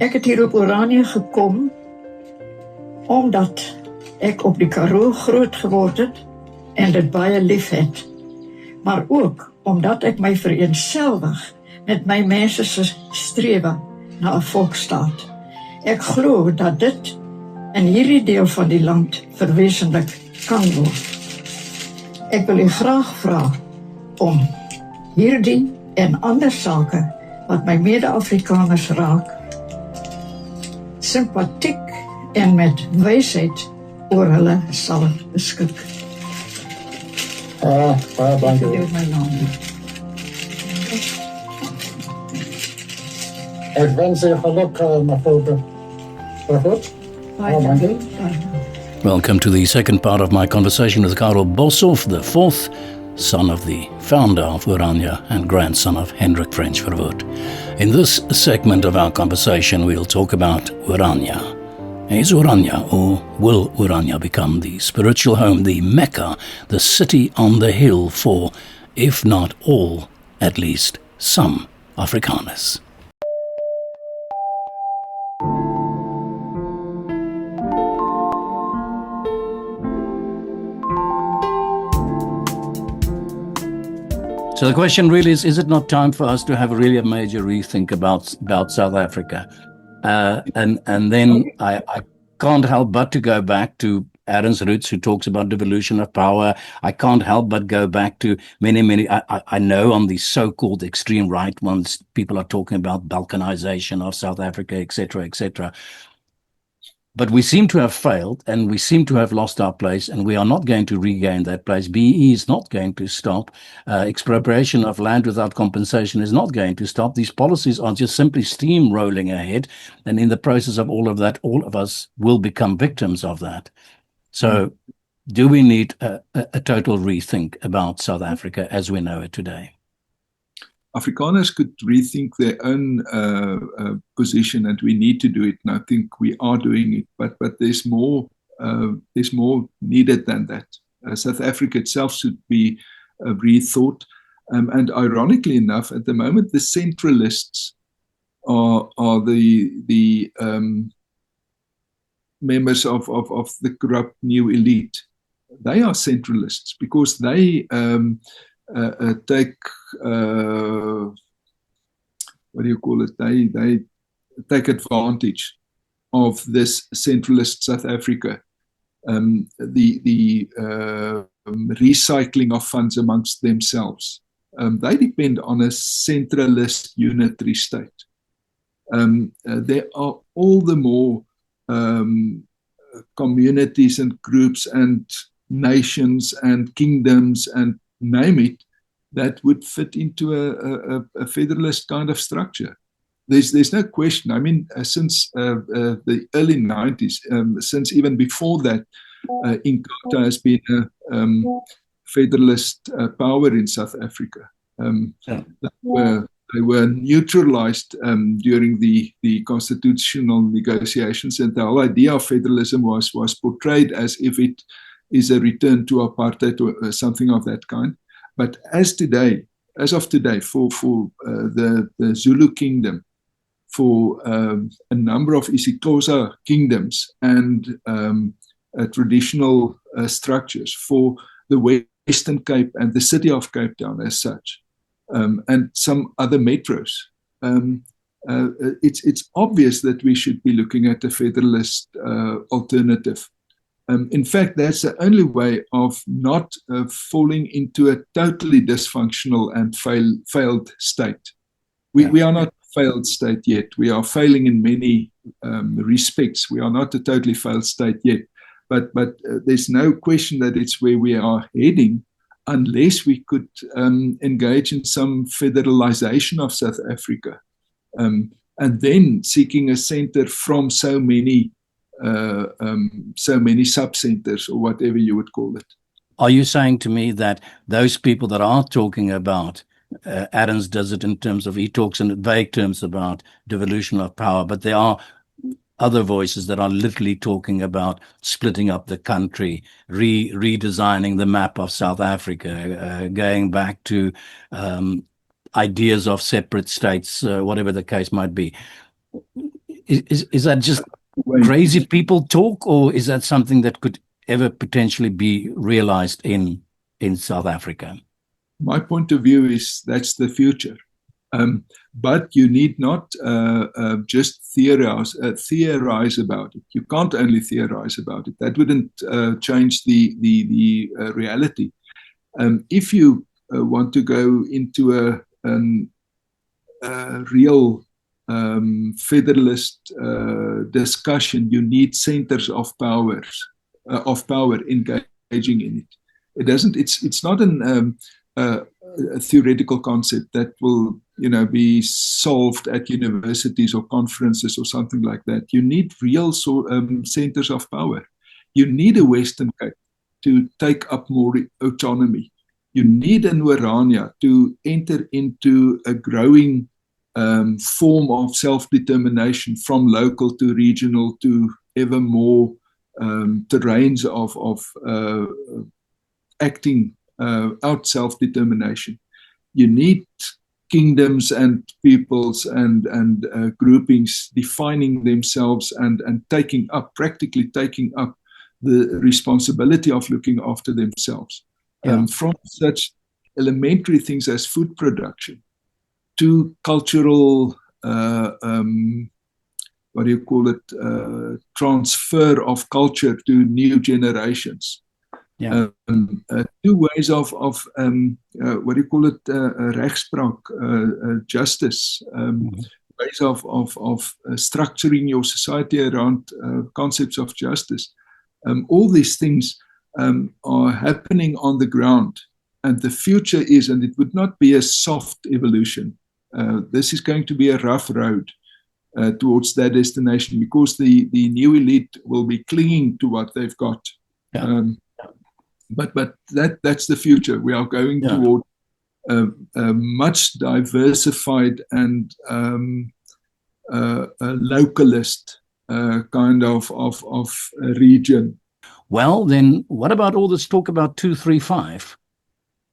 Ek het hier op Oranje gekom omdat ek op die Karoo groot geword het en dit baie lief het. Maar ook omdat ek my vereenselwig met my mense se strewe na 'n volksstaat. Ek glo dat dit in hierdie deel van die land verwesenlik kan word. Ek wil u graag vra om hierdie en ander sake wat my mede-Afrikaners raak, sympathiek en met wysheid oor hulle sal beskik. Dankie. Dit my naam. Ek wens u geluk, mevrou de Groot. Baie dankie. Welcome to the second part of my conversation with Karel Boshoff, the fourth son of the founder of Oranje and grandson of Hendrik French Verwoerd. In this segment of our conversation, we'll talk about Oranje. Is Oranje, or will Oranje become the spiritual home, the Mecca, the city on the hill for, if not all, at least some Afrikaners? So the question really is it not time for us to have really a major rethink about South Africa? And then I can't help but to go back to Aaron's roots, who talks about devolution of power. I can't help but go back to many, I know on the so-called extreme right ones, people are talking about balkanization of South Africa, etc., etc. But we seem to have failed, and we seem to have lost our place, and we are not going to regain that place. BE is not going to stop. Expropriation of land without compensation is not going to stop. These policies are just simply steamrolling ahead, and in the process of all of that, all of us will become victims of that. So do we need a total rethink about South Africa as we know it today? Afrikaners could rethink their own position, and we need to do it. And I think we are doing it, but there's more needed than that. South Africa itself should be rethought. And ironically enough, at the moment, the centralists are the members of the corrupt new elite. They are centralists because they take what do you call it? They take advantage of this centralist South Africa, the recycling of funds amongst themselves. They depend on a centralist unitary state. There are all the more communities and groups and nations and kingdoms and name it, that would fit into a federalist kind of structure. There's no question. I mean, since the early 90s, since even before that, Inkatha has been a federalist power in South Africa. They were neutralized during the constitutional negotiations, and the whole idea of federalism was portrayed as if it is a return to apartheid or something of that kind. But as of today, for the Zulu kingdom, for a number of isiXhosa kingdoms and traditional structures, for the Western Cape and the city of Cape Town as such, and some other metros, it's obvious that we should be looking at a federalist alternative. In fact, that's the only way of not falling into a totally dysfunctional and failed state. We are not a failed state yet. We are failing in many respects. We are not a totally failed state yet. But there's no question that it's where we are heading, unless we could engage in some federalization of South Africa, and then seeking a center from so many sub-centers, or whatever you would call it. Are you saying to me that those people that are talking about, Adams does it in terms of, he talks in vague terms about devolution of power, but there are other voices that are literally talking about splitting up the country, redesigning the map of South Africa, going back to ideas of separate states, whatever the case might be. Is that just Way. crazy people talk, or is that something that could ever potentially be realized in South Africa? My point of view is that's the future. But you need not just theorize about it. You can't only theorize about it. That wouldn't change the reality. If you want to go into a real federalist discussion, you need centers of power engaging in it. It doesn't. It's not a theoretical concept that will, be solved at universities or conferences or something like that. You need real centers of power. You need a Western Cape to take up more autonomy. You need an Orania to enter into a growing form of self-determination from local to regional to ever more terrains of acting out self-determination. You need kingdoms and peoples and groupings defining themselves and practically taking up the responsibility of looking after themselves. Yeah. From such elementary things as food production to cultural, transfer of culture to new generations. Yeah. Two ways of rechtspraak, justice, ways of structuring your society around concepts of justice. All these things are happening on the ground, and the future is, and it would not be a soft evolution. This is going to be a rough road towards that destination, because the new elite will be clinging to what they've got. Yeah. But that's the future. We are going toward a much diversified and a localist kind of region. Well, then what about all this talk about 235?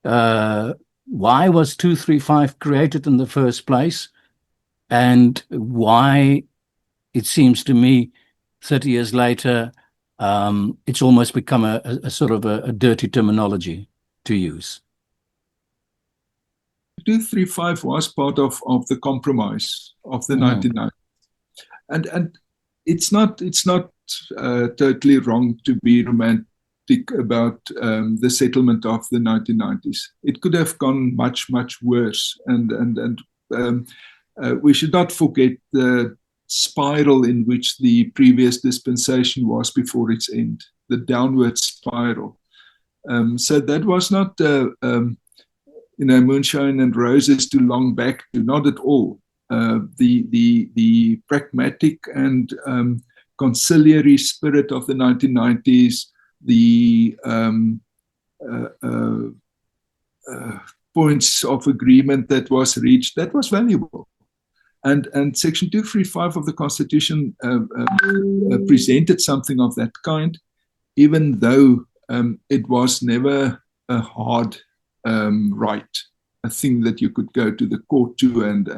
Why was 235 created in the first place? And why, it seems to me, 30 years later, it's almost become a sort of a dirty terminology to use. 235 was part of the compromise of the 1990s. And it's not totally wrong to be romantic about the settlement of the 1990s. It could have gone much, much worse. And we should not forget the spiral in which the previous dispensation was before its end, the downward spiral. So that was not, moonshine and roses to long back to, not at all. The pragmatic and conciliatory spirit of the 1990s, the points of agreement that was reached, that was valuable. And Section 235 of the Constitution presented something of that kind, even though it was never a hard right, a thing that you could go to the court to and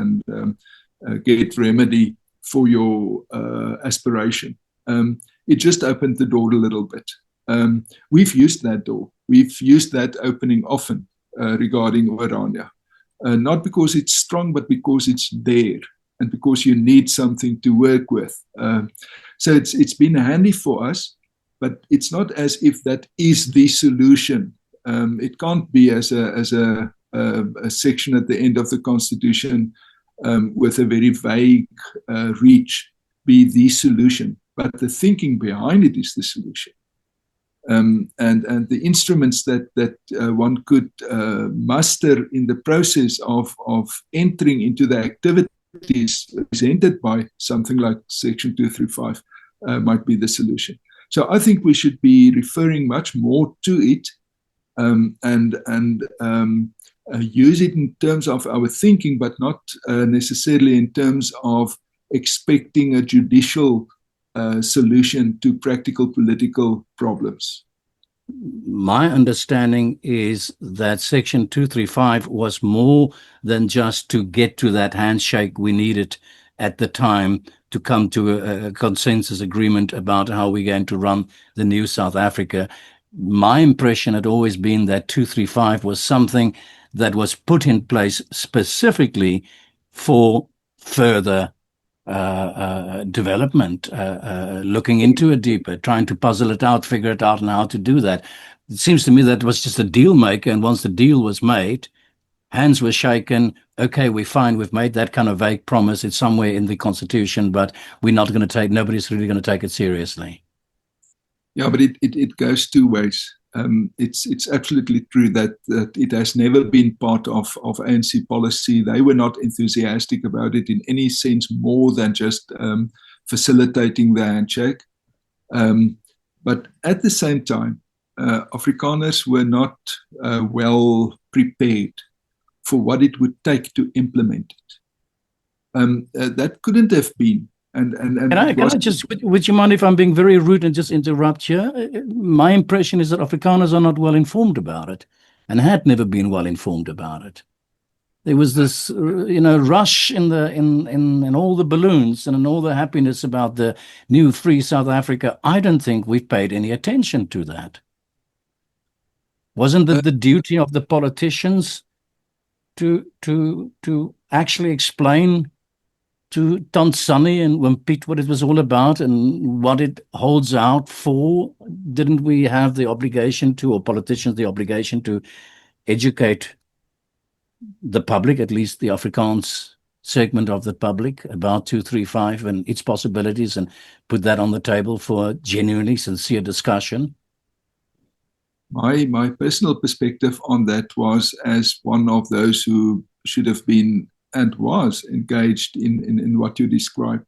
get remedy for your aspiration. It just opened the door a little bit. We've used that door. We've used that opening often regarding Orania. Not because it's strong, but because it's there and because you need something to work with. So it's been handy for us, but it's not as if that is the solution. It can't be as a section at the end of the Constitution with a very vague reach be the solution. But the thinking behind it is the solution. And the instruments that one could muster in the process of entering into the activities presented by something like Section 235 might be the solution. So I think we should be referring much more to it and use it in terms of our thinking, but not necessarily in terms of expecting a judicial solution to practical political problems. My understanding is that Section 235 was more than just to get to that handshake we needed at the time to come to a consensus agreement about how we're going to run the new South Africa. My impression had always been that 235 was something that was put in place specifically for further development, looking into it deeper, trying to puzzle it out, figure it out, and how to do that. It seems to me that was just a deal maker, and once the deal was made, hands were shaken. Okay, we're fine. We've made that kind of vague promise. It's somewhere in the Constitution, but we're not going to take. Nobody's really going to take it seriously. Yeah, but it goes two ways. It's absolutely true that it has never been part of ANC policy. They were not enthusiastic about it in any sense more than just facilitating the handshake. But at the same time, Afrikaners were not well prepared for what it would take to implement it. That couldn't have been. And can I just, would you mind if I'm being very rude and just interrupt here? My impression is that Afrikaners are not well informed about it, and had never been well informed about it. There was this, rush in all the balloons and in all the happiness about the new free South Africa. I don't think we've paid any attention to that. Wasn't it the duty of the politicians to actually explain to Tansani and Wimpit what it was all about and what it holds out for? Didn't we have the obligation to, or politicians the obligation to educate the public, at least the Afrikaans segment of the public, about 235 and its possibilities, and put that on the table for genuinely sincere discussion? My personal perspective on that was, as one of those who should have been and was engaged in what you described.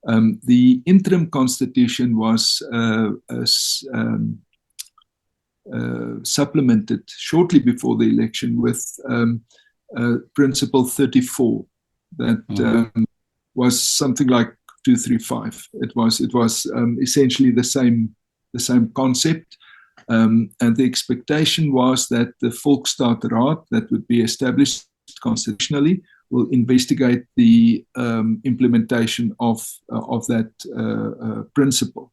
The interim constitution was supplemented shortly before the election with Principle 34 that was something like 235. It was essentially the same concept. And the expectation was that the Volksstaatraad that would be established constitutionally will investigate the implementation of that principle.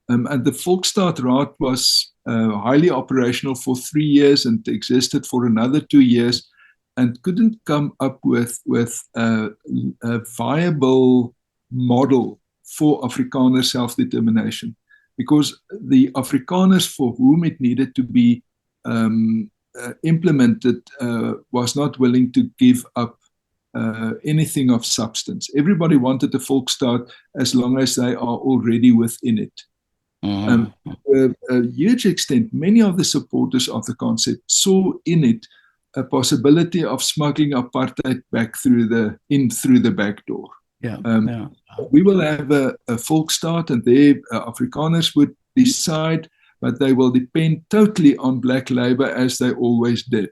And the Volksstaatraad was highly operational for 3 years and existed for another 2 years and couldn't come up with a viable model for Afrikaner self-determination, because the Afrikaners for whom it needed to be implemented was not willing to give up anything of substance. Everybody wanted the Volksstaat as long as they are already within it. To a huge extent, many of the supporters of the concept saw in it a possibility of smuggling apartheid back through the back door. We will have a Volksstaat, and there Afrikaners would decide, but they will depend totally on black labor as they always did.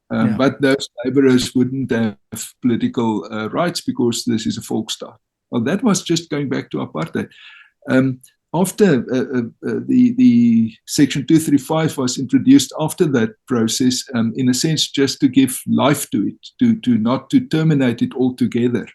But those laborers wouldn't have political rights because this is a Volksstaat. Well, that was just going back to apartheid. After the Section 235 was introduced after that process, in a sense, just to give life to it, to not to terminate it altogether.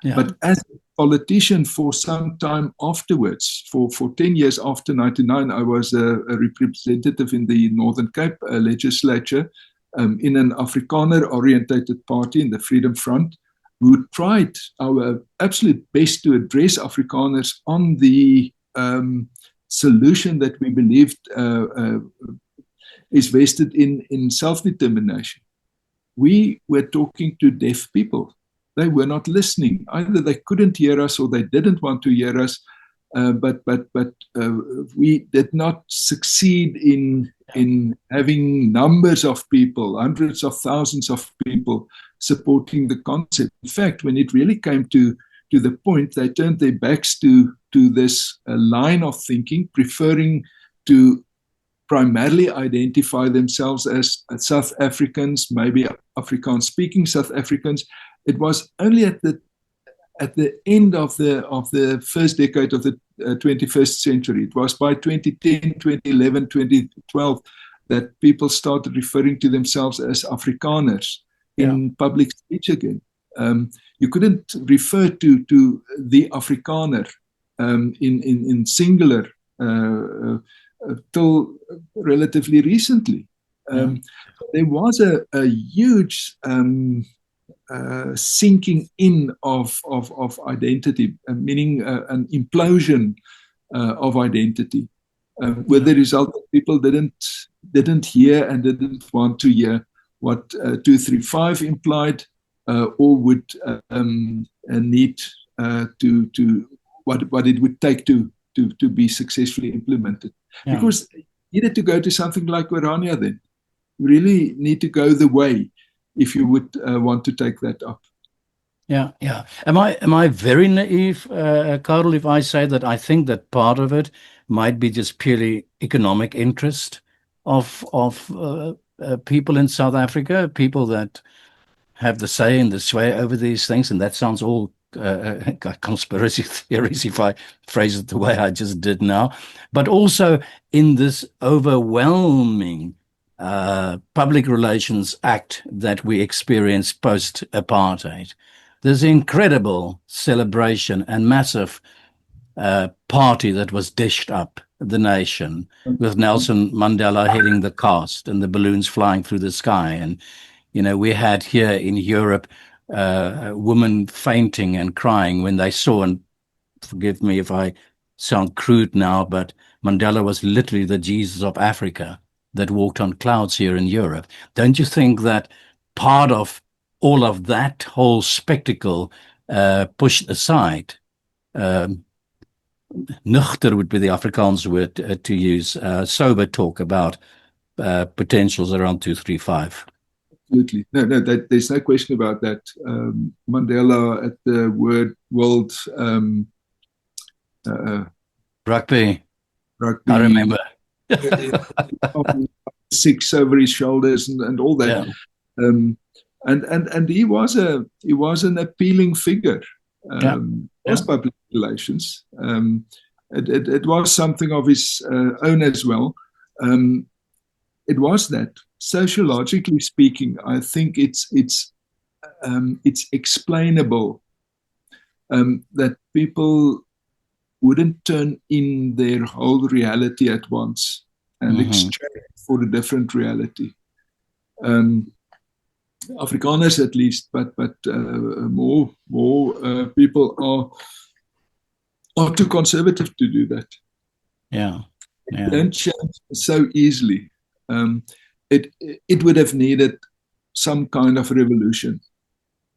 But as a politician for some time afterwards, for 10 years after 99, I was a representative in the Northern Cape legislature in an Afrikaner-orientated party in the Freedom Front, who tried our absolute best to address Afrikaners on the solution that we believed is vested in self-determination. We were talking to deaf people. They were not listening. Either they couldn't hear us or they didn't want to hear us. But we did not succeed in having numbers of people, hundreds of thousands of people supporting the concept. In fact, when it really came to the point, they turned their backs to this line of thinking, preferring to primarily identify themselves as South Africans, maybe Afrikaans-speaking South Africans. It was only at the end of the first decade of the 21st century, it was by 2010, 2011, 2012, that people started referring to themselves as Afrikaners in public speech again. You couldn't refer to the Afrikaner in singular till relatively recently. There was a huge sinking in of identity, meaning an implosion of identity, with the result that people didn't hear and didn't want to hear what 235 implied, or would need to what it would take to be successfully implemented. Because you needed to go to something like Orania then. You really need to go the way if you would want to take that up. Yeah. Am I very naive, Karel, if I say that I think that part of it might be just purely economic interest of people in South Africa, people that have the say and the sway over these things, and that sounds all conspiracy theories if I phrase it the way I just did now, but also in this overwhelming public relations act that we experienced post-apartheid. There's incredible celebration and massive party that was dished up the nation, with Nelson Mandela heading the cast and the balloons flying through the sky. And, you know, we had here in Europe women fainting and crying when they saw, and forgive me if I sound crude now, but Mandela was literally the Jesus of Africa that walked on clouds here in Europe. Don't you think that part of all of that whole spectacle pushed aside, nuchter would be the Afrikaans word to use, sober talk about potentials around 235? Absolutely. No, there's no question about that. Mandela at the World Rugby. I remember. 6 over his shoulders and all that. Yeah. And he was an appealing figure. Was public relations. It was something of his own as well. It was that. Sociologically speaking, I think it's explainable that people wouldn't turn in their whole reality at once and exchange for a different reality. Afrikaners at least, but more people are too conservative to do that. Yeah. They don't change so easily. It would have needed some kind of revolution.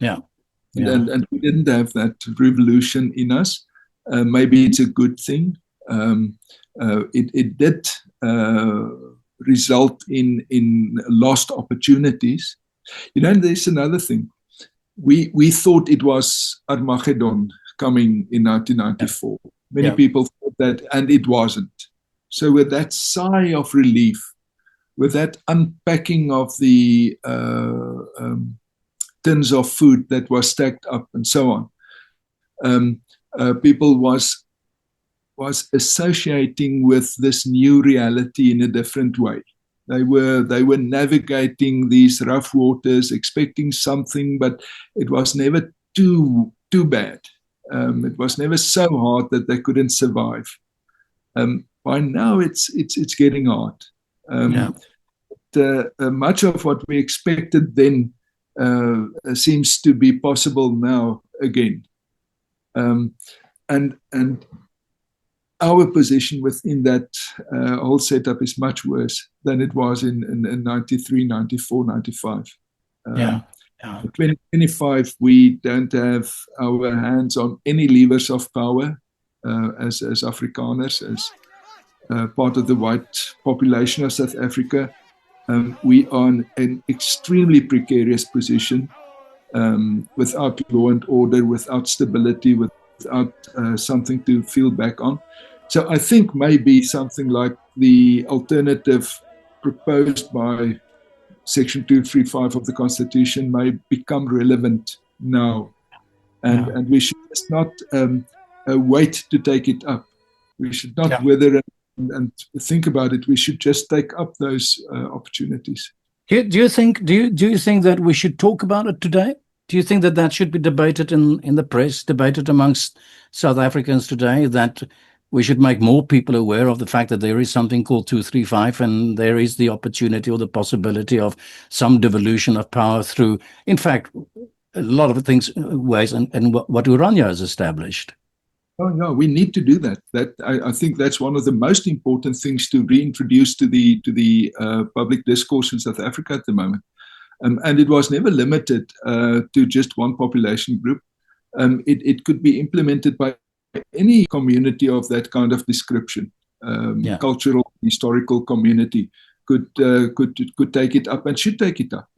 And we didn't have that revolution in us. Maybe it's a good thing. It did result in lost opportunities. You know, there's another thing. We thought it was Armageddon coming in 1994. Many people thought that, and it wasn't. So with that sigh of relief, with that unpacking of the tins of food that was stacked up and so on, people was associating with this new reality in a different way. They were navigating these rough waters, expecting something, but it was never too bad. It was never so hard that they couldn't survive. By now, it's getting hard. Much of what we expected then seems to be possible now again. And our position within that whole setup is much worse than it was in 93, 94, 95. 2025, we don't have our hands on any levers of power as Afrikaners, as part of the white population of South Africa. We are in an extremely precarious position, without law and order, without stability, without something to fall back on. So I think maybe something like the alternative proposed by Section 235 of the Constitution may become relevant now. And we should just not wait to take it up. We should not wither and think about it. We should just take up those opportunities. Do you think that we should talk about it today? Do you think that that should be debated in the press, debated amongst South Africans today, that we should make more people aware of the fact that there is something called 235 and there is the opportunity or the possibility of some devolution of power through, in fact, a lot of things, ways, and what Oranje has established? Oh yeah, we need to do that. I think that's one of the most important things to reintroduce to the public discourse in South Africa at the moment. And it was never limited to just one population group. It could be implemented by any community of that kind of description. Cultural, historical community could take it up and should take it up.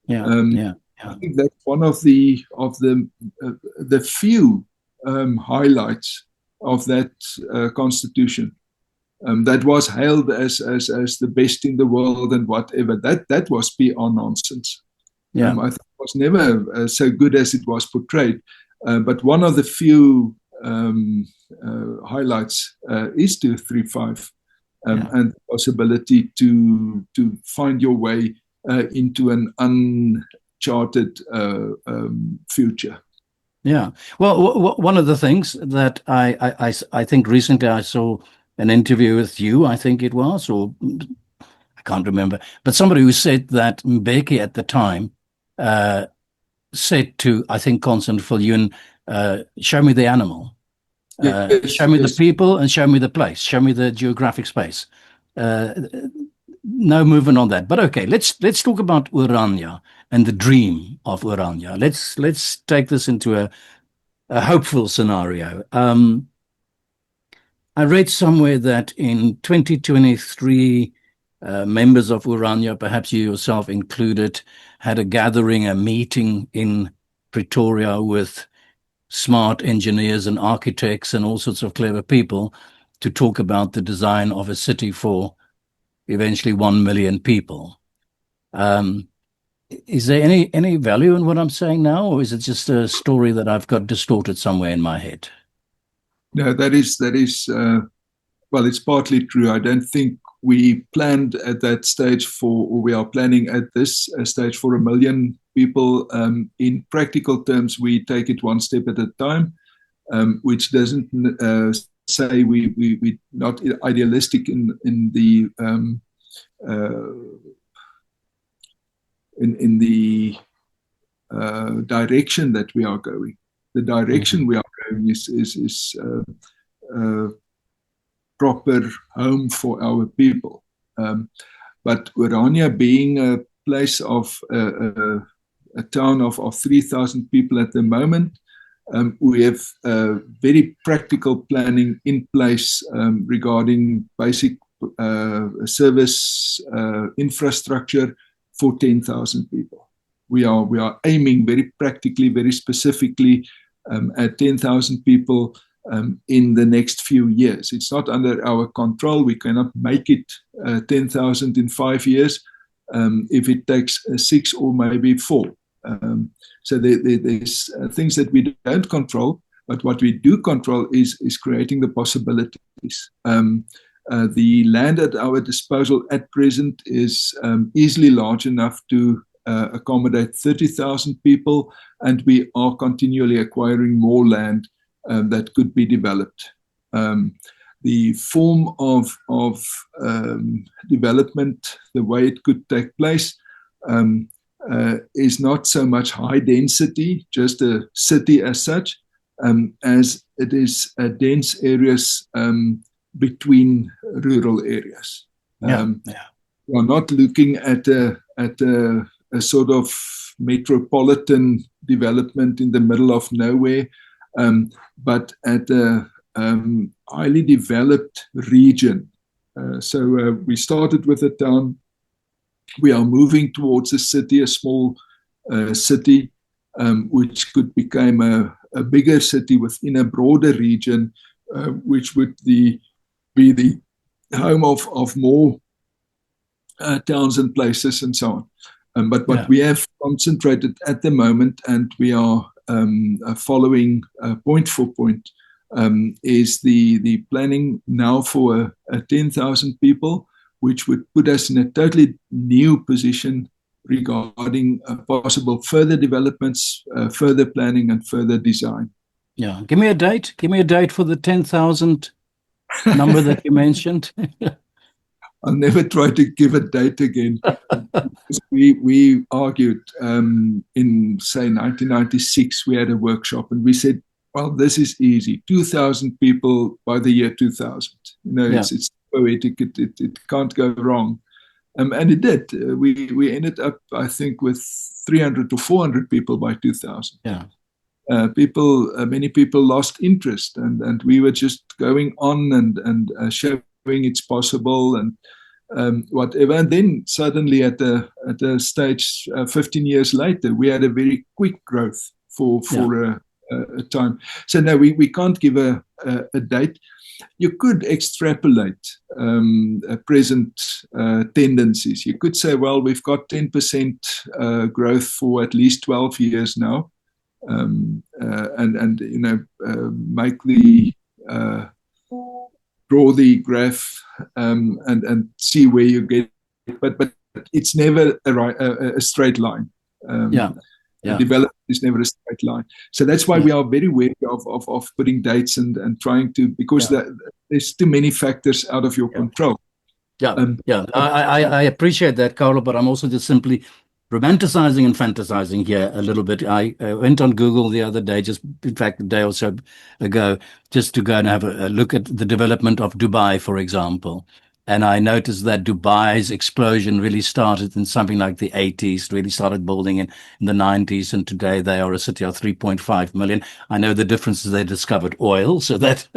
I think that's one of the few highlights of that constitution. That was hailed as the best in the world and whatever. That was PR nonsense. I think it was never so good as it was portrayed. But one of the few highlights is 235 and the possibility to find your way into an uncharted future. Yeah. Well, one of the things that I think recently I saw an interview with you, I think it was, or I can't remember, but somebody who said that Mbeki at the time said to, I think, Constant Viljoen, show me the animal, show me the people, and show me the place, show me the geographic space. No movement on that. But okay, let's talk about Oranje and the dream of Oranje. Let's take this into a hopeful scenario. I read somewhere that in 2023, members of Oranje, perhaps you yourself included, had a gathering, a meeting in Pretoria with smart engineers and architects and all sorts of clever people to talk about the design of a city for eventually 1 million people. Is there any value in what I'm saying now, or is it just a story that I've got distorted somewhere in my head? No, that is well, it's partly true. I don't think we planned at that stage or we are planning at this stage for 1 million people. In practical terms, we take it one step at a time, which doesn't say we're not idealistic in the direction that we are going. The direction we are going is proper home for our people. But Oranje being a place of a town of 3,000 people at the moment, we have very practical planning in place regarding basic service infrastructure for 10,000 people. We are aiming very practically, very specifically at 10,000 people in the next few years. It's not under our control. We cannot make it 10,000 in 5 years if it takes 6 or maybe 4. So there's things that we don't control, but what we do control is creating the possibilities. The land at our disposal at present is easily large enough to accommodate 30,000 people, and we are continually acquiring more land that could be developed. The form of development, the way it could take place, is not so much high density, just a city as such, as it is dense areas between rural areas. We are not looking at a sort of metropolitan development in the middle of nowhere, but at a highly developed region. So we started with a town. We are moving towards a city, a small city, which could become a bigger city within a broader region, which would be the home of more towns and places and so on. But what we have concentrated at the moment, and we are following point for point, is the planning now for 10,000 people, which would put us in a totally new position regarding possible further developments, further planning, and further design. Yeah. Give me a date. Give me a date for the 10,000 number that you mentioned. I'll never try to give a date again. We argued in, say, 1996, we had a workshop and we said, well, this is easy. 2,000 people by the year 2000. It's poetic. It can't go wrong. And it did. We ended up, I think, with 300 to 400 people by 2000. Yeah. Many people lost interest, and we were just going on and showing it's possible and whatever. And then suddenly at the stage 15 years later, we had a very quick growth for a time. So no, we can't give a date. You could extrapolate present tendencies. You could say, well, we've got 10% growth for at least 12 years now, and make the draw the graph and see where you get. But it's never a straight line. Development is never a straight line. So that's why we are very wary of putting dates and trying to, because there's too many factors out of your control. I appreciate that, Carlo, but I'm also just simply romanticizing and fantasizing here a little bit. I went on Google the other day, just in fact a day or so ago, just to go and have a look at the development of Dubai, for example. And I noticed that Dubai's explosion really started in something like the 80s, really started building in the 90s. And today they are a city of 3.5 million. I know the difference is they discovered oil. So that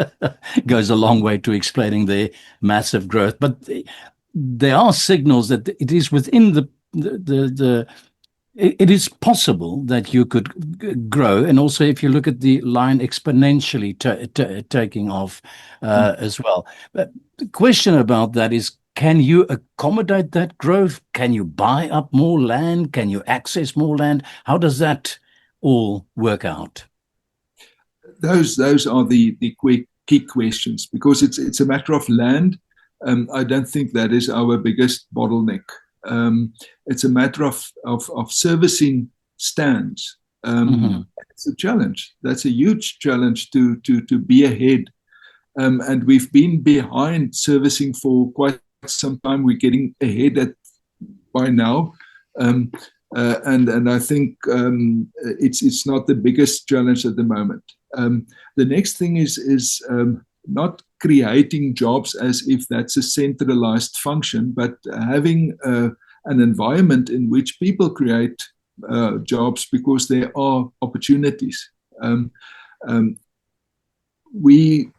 goes a long way to explaining their massive growth. But there are signals that it is within it is possible that you could grow. And also, if you look at the line exponentially taking off as well. But the question about that is, can you accommodate that growth? Can you buy up more land? Can you access more land? How does that all work out? Those are the key questions, because it's a matter of land. I don't think that is our biggest bottleneck. It's a matter of servicing stands. It's a challenge. That's a huge challenge to be ahead. And we've been behind servicing for quite some time. We're getting ahead by now. And I think it's not the biggest challenge at the moment. The next thing is not creating jobs as if that's a centralized function, but having an environment in which people create jobs because there are opportunities. We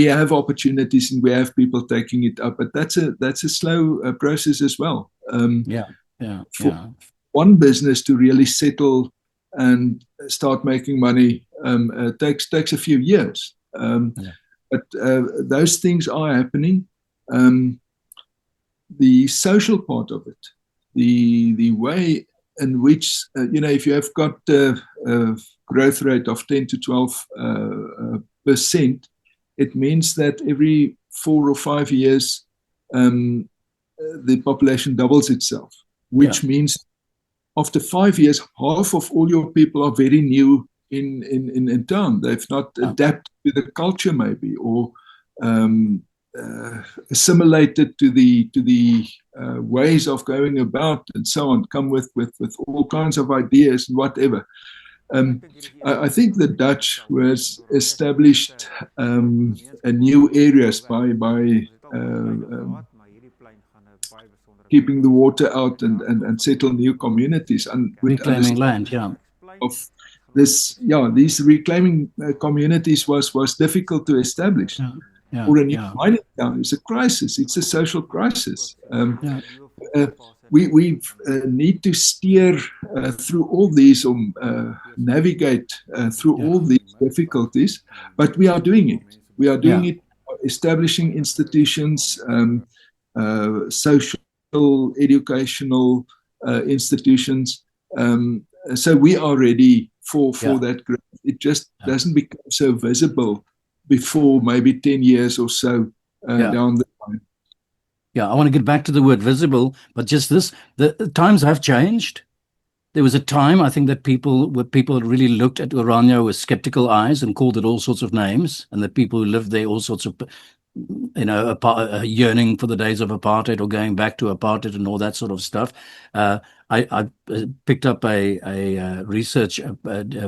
have opportunities and we have people taking it up, but that's a slow process as well. For one business to really settle and start making money takes a few years. But those things are happening. The social part of it, the way in which, if you have got a growth rate of 10 to 12%, it means that every 4 or 5 years, the population doubles itself, which means after 5 years, half of all your people are very new in town. They've not adapted to the culture, maybe, or assimilated to the ways of going about and so on, come with all kinds of ideas and whatever. I think the Dutch was established new areas by keeping the water out and settle new communities and reclaiming land. Of this, these reclaiming communities was difficult to establish. For a new mining town, it's a crisis. It's a social crisis. We need to steer through all these, navigate through all these difficulties, but we are doing it. We are doing it, establishing institutions, social, educational institutions. So we are ready for that growth. It just doesn't become so visible before maybe 10 years or so down the line. Yeah, I want to get back to the word visible, but just this, the times have changed. There was a time, I think, that people really looked at Oranje with skeptical eyes and called it all sorts of names, and the people who lived there, all sorts of, yearning for the days of apartheid or going back to apartheid and all that sort of stuff. I picked up a research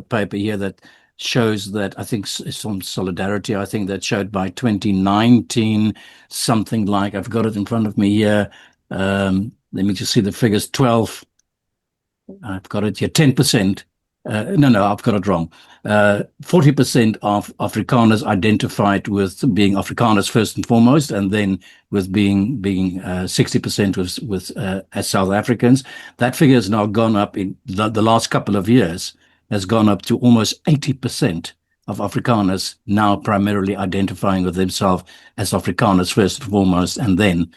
paper here that shows that, I think it's from Solidarity, I think, that showed by 2019 something like, I've got it in front of me here. Let me just see the figures. I've got it here. 10%. No, I've got it wrong. 40% of Afrikaners identified with being Afrikaners first and foremost, and then with being 60% with as South Africans. That figure has now gone up in the last couple of years, has gone up to almost 80% of Afrikaners now primarily identifying with themselves as Afrikaners first and foremost, and then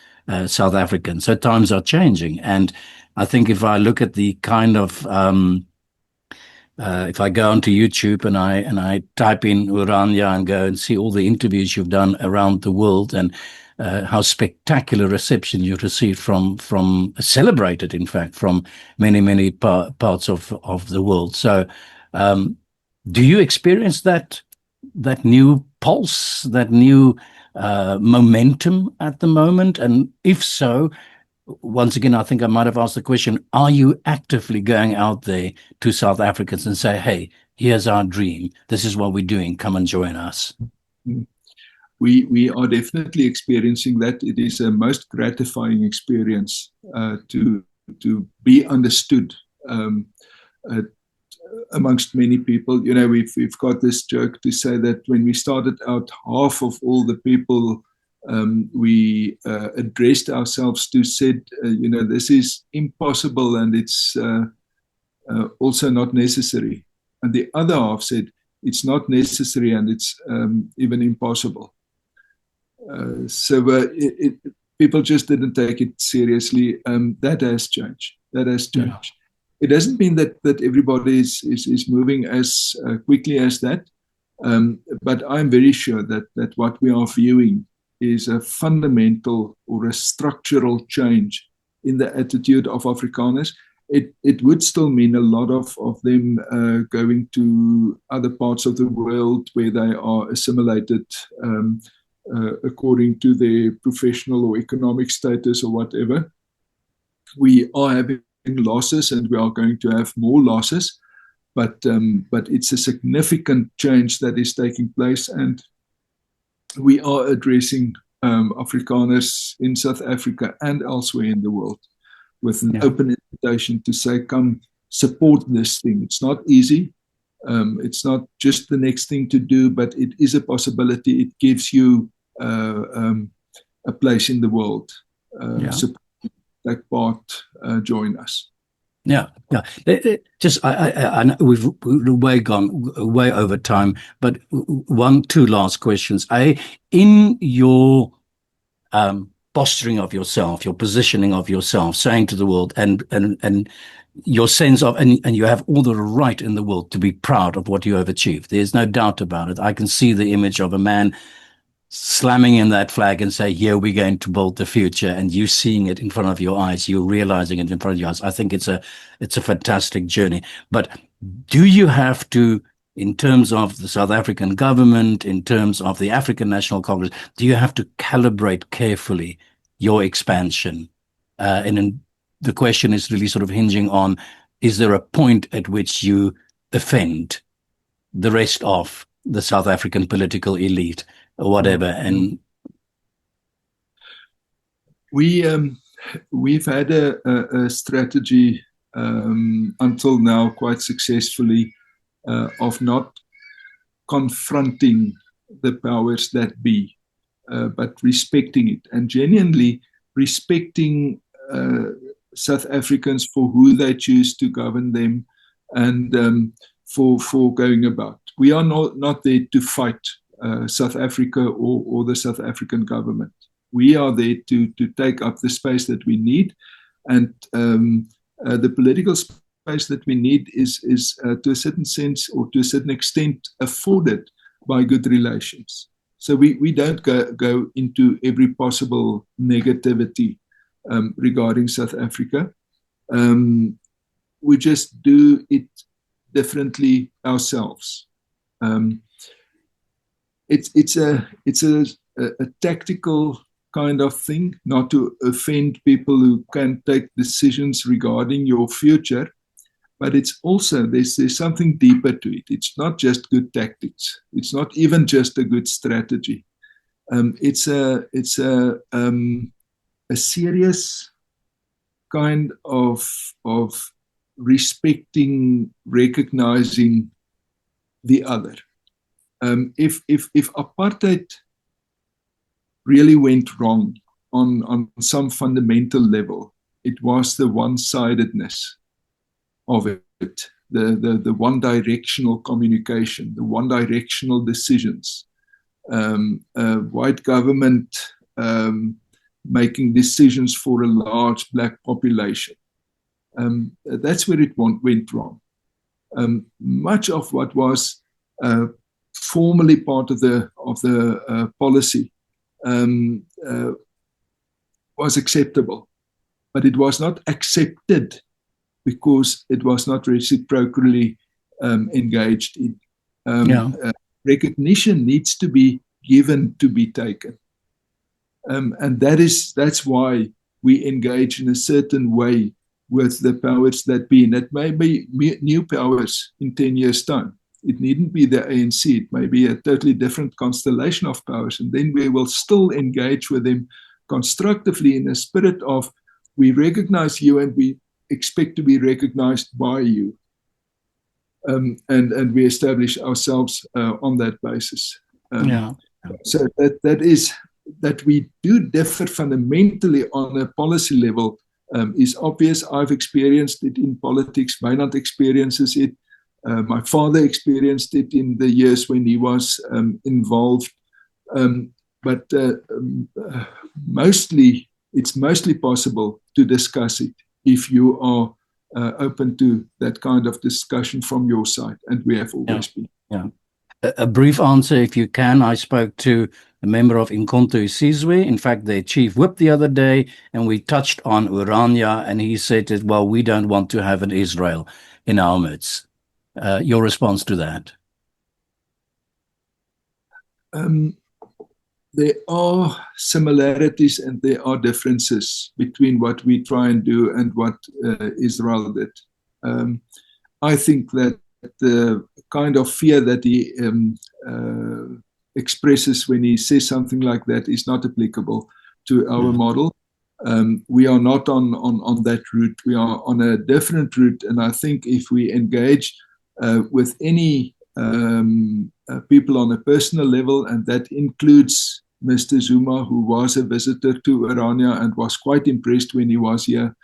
South African. So times are changing, and I think if I look at the kind of if I go onto YouTube and I type in Oranje and go and see all the interviews you've done around the world, and how spectacular reception you received from celebrated, in fact, from many parts of the world. So, do you experience that new pulse, that new momentum at the moment? And if so, once again, I think I might have asked the question, are you actively going out there to South Africans and say, hey, here's our dream, this is what we're doing, come and join us? We are definitely experiencing that. It is a most gratifying experience to be understood amongst many people. You know, we've got this joke to say that when we started out, half of all the people we addressed ourselves to said, this is impossible and it's also not necessary. And the other half said, it's not necessary and it's even impossible. People just didn't take it seriously. That has changed. Yeah. It doesn't mean that everybody is moving as quickly as that. But I'm very sure that what we are viewing is a fundamental or a structural change in the attitude of Afrikaners. It would still mean a lot of them going to other parts of the world where they are assimilated according to their professional or economic status or whatever. We are having losses and we are going to have more losses, but it's a significant change that is taking place, and we are addressing Afrikaners in South Africa and elsewhere in the world with an open invitation to say, come support this thing. It's not easy. It's not just the next thing to do, but it is a possibility. It gives you a place in the world. Support, take part, join us. Yeah. Just I know we've gone way over time, but two last questions. In your posturing of yourself, your positioning of yourself, saying to the world, and your sense of, and you have all the right in the world to be proud of what you have achieved. There's no doubt about it. I can see the image of a man slamming in that flag and say, here we're going to build the future, and you seeing it in front of your eyes, you're realizing it in front of your eyes. I think it's a fantastic journey. But do you have to, in terms of the South African government, in terms of the African National Congress, do you have to calibrate carefully your expansion? And the question is really sort of hinging on, is there a point at which you offend the rest of the South African political elite or whatever? And we've had a strategy until now quite successfully of not confronting the powers that be, but respecting it and genuinely respecting South Africans for who they choose to govern them and for going about. We are not there to fight South Africa or the South African government. We are there to take up the space that we need, and the political space that we need is to a certain sense or to a certain extent afforded by good relations. So we don't go into every possible negativity regarding South Africa. We just do it differently ourselves. It's a tactical kind of thing, not to offend people who can take decisions regarding your future, but it's also there's something deeper to it. It's not just good tactics. It's not even just a good strategy. It's a serious kind of respecting, recognizing the other. If apartheid really went wrong on some fundamental level, it was the one-sidedness of it, the one-directional communication, the one-directional decisions, white government making decisions for a large black population. That's where it went wrong. Much of what was formally part of the policy was acceptable, but it was not accepted because it was not reciprocally engaged in. Recognition needs to be given to be taken, and that's why we engage in a certain way with the powers that be. And it may be new powers in 10 years' time. It needn't be the ANC. It may be a totally different constellation of powers. And then we will still engage with them constructively in a spirit of, we recognize you and we expect to be recognized by you. And we establish ourselves on that basis. So that we do differ fundamentally on a policy level is obvious. I've experienced it in politics. Wynand experiences it. My father experienced it in the years when he was involved. But it's mostly possible to discuss it if you are open to that kind of discussion from your side, and we have always been. Yeah. A brief answer, if you can. I spoke to a member of Inkonto Sizwe, in fact, their chief whip the other day, and we touched on Urania, and he said that, well, we don't want to have an Israel in our midst. Your response to that? There are similarities and there are differences between what we try and do and what Israel did. I think that the kind of fear that he expresses when he says something like that is not applicable to our model. We are not on that route. We are on a different route. And I think if we engage with any people on a personal level, and that includes Mr. Zuma, who was a visitor to Urania and was quite impressed when he was here,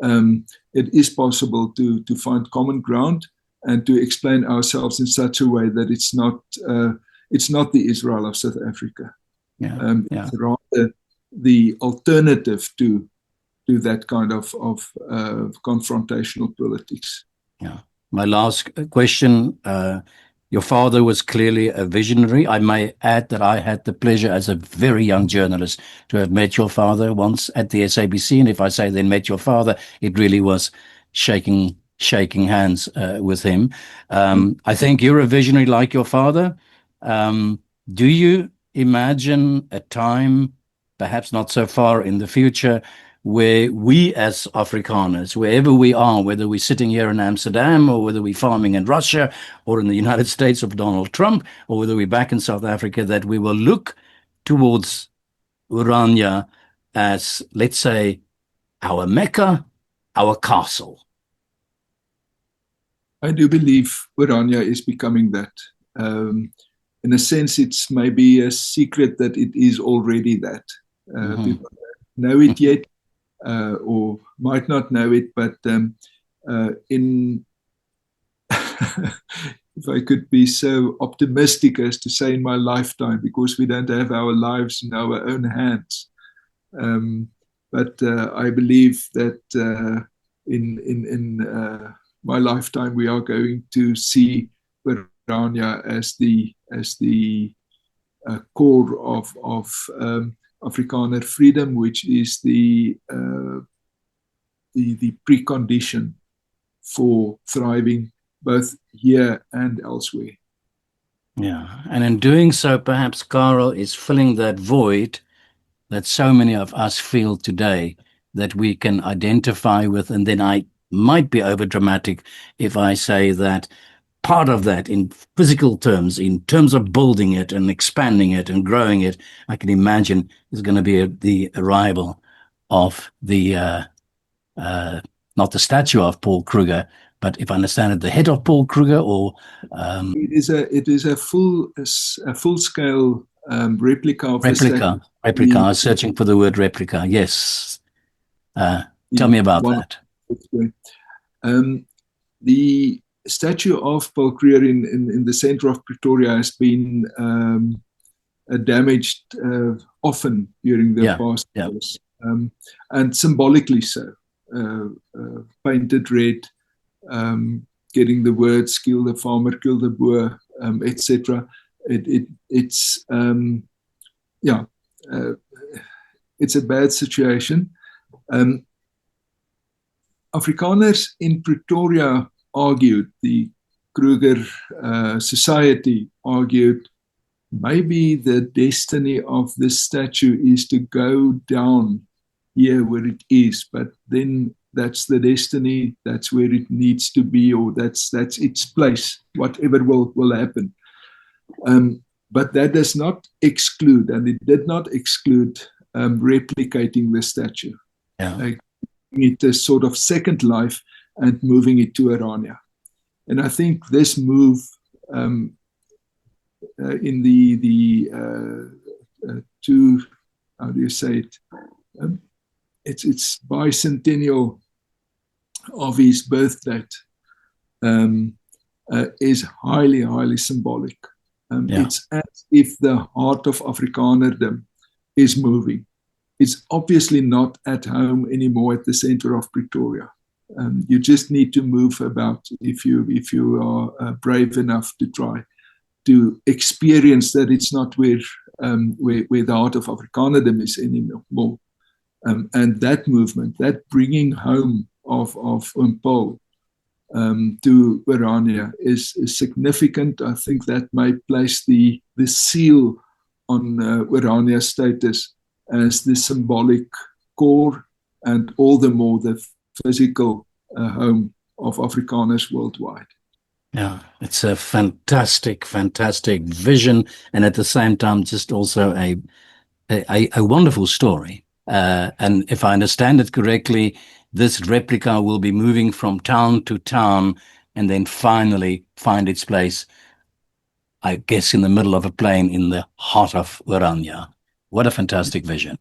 it is possible to find common ground and to explain ourselves in such a way that it's not the Israel of South Africa. It's rather the alternative to that kind of confrontational politics. Yeah. My last question. Your father was clearly a visionary. I may add that I had the pleasure as a very young journalist to have met your father once at the SABC. And if I say then met your father, it really was shaking hands with him. I think you're a visionary like your father. Do you imagine a time, perhaps not so far in the future, where we as Afrikaners, wherever we are, whether we're sitting here in Amsterdam or whether we're farming in Russia or in the United States of Donald Trump, or whether we're back in South Africa, that we will look towards Urania as, let's say, our Mecca, our castle? I do believe Urania is becoming that. In a sense, it's maybe a secret that it is already that. People don't know it yet, or might not know it, but if I could be so optimistic as to say in my lifetime, because we don't have our lives in our own hands. But I believe that in my lifetime, we are going to see Urania as the core of Afrikaner freedom, which is the precondition for thriving both here and elsewhere. Yeah, and in doing so, perhaps Karel is filling that void that so many of us feel today, that we can identify with. And then I might be over dramatic if I say that part of that, in physical terms, in terms of building it and expanding it and growing it, I can imagine is going to be the arrival of the not the statue of Paul Kruger, but if I understand it, the head of Paul Kruger, or it is a full scale replica of the statue. Replica. I was searching for the word replica. Yes. Tell me about that. The statue of Paul Kruger in the center of Pretoria has been damaged often during the past years, and symbolically so. Painted red, getting the words "kill the farmer, kill the boer," etc. It's a bad situation. Afrikaners in Pretoria argued, the Kruger Society argued, maybe the destiny of this statue is to go down here where it is, but then that's the destiny, that's where it needs to be, or that's its place, whatever will happen. But that does not exclude, and it did not exclude replicating the statue. Like, it a sort of second life and moving it to Orania. And I think this move in the two, how do you say it? It's bicentennial of his birth date is highly symbolic. It's as if the heart of Afrikanerdom is moving. It's obviously not at home anymore at the center of Pretoria. You just need to move about if you are brave enough to try to experience that it's not where the heart of Afrikanerdom is anymore. And that movement, that bringing home of Paul to Orania is significant. I think that may place the seal on Orania's status as the symbolic core, and all the more the physical home of Afrikaners worldwide. Yeah, it's a fantastic vision, and at the same time, just also a wonderful story. And if I understand it correctly, this replica will be moving from town to town and then finally find its place, I guess, in the middle of a plain in the heart of Orania. What a fantastic vision.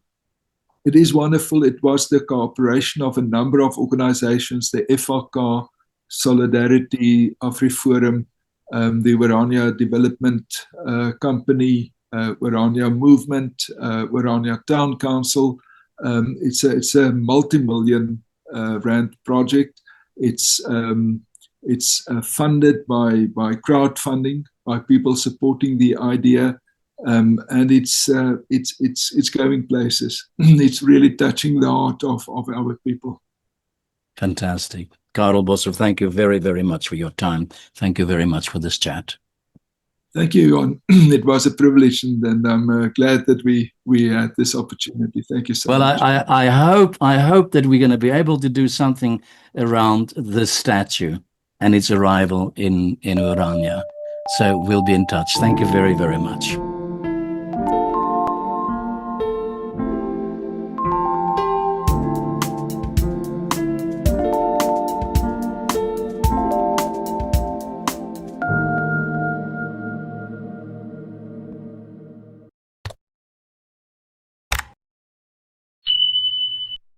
It is wonderful. It was the cooperation of a number of organizations, the FAK, Solidarity, AfriForum, the Orania Development Company, Orania Movement, Orania Town Council. It's a multi-million rand project. It's funded by crowdfunding, by people supporting the idea, and it's going places. It's really touching the heart of our people. Fantastic. Karel Boshoff, thank you very, very much for your time. Thank you very much for this chat. Thank you, Johan. It was a privilege, and I'm glad that we had this opportunity. Thank you so much. Well, I hope that we're going to be able to do something around this statue and its arrival in Orania. So we'll be in touch. Thank you very, very much.